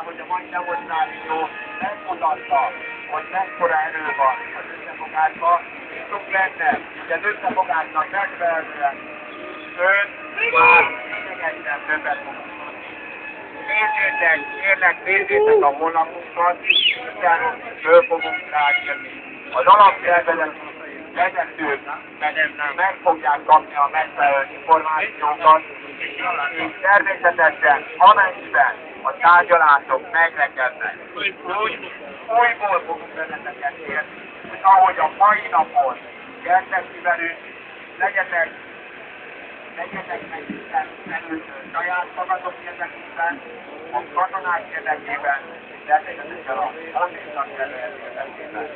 Hogy a mai demonstráció megmutatta, hogy mekkora erő van az összefogásban, bízunk benne, hogy az összefogásnak megfelelően ön már lényegesen többet fogunk tudni. Nézzétek, kérlek, nézzétek a honlapunkat, hiszen föl fogunk ráírni. Az alapszervezeti vezetők meg fogják kapni a megfelelő információkat, és természetesen amennyiben a tárgyalások megrekednek, újból fogunk benneteket érni, hogy ahogy a mai napon gyertek ki velünk, legyetek meg minden először saját magatok érdekében, a katonák érdekében, és természetesen a honvédnak érdekében.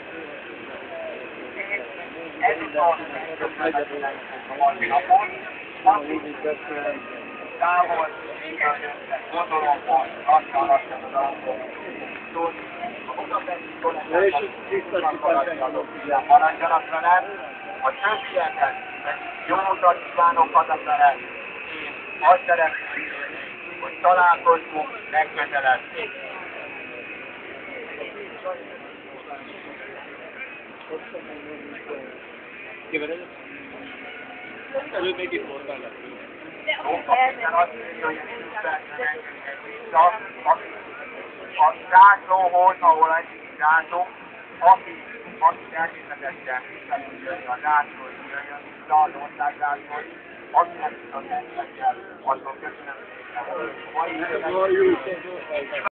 Ezután köszönhetőleg a mai napon, akik távol, gondolomban, lassan az alapon. A Budapesti Konferenciának maradjanak velem, a többieket jó utat kívánok hazafelé, és azt szeretném, hogy találkozzunk legközelebb. Előbb még itt voltál le. A zászlóhoz, ahol egy zászló, aki természetesen visszatudja a zászló, és jöjjön vissza az országzászló, akinek viszont kell, azon köszönöm szépen.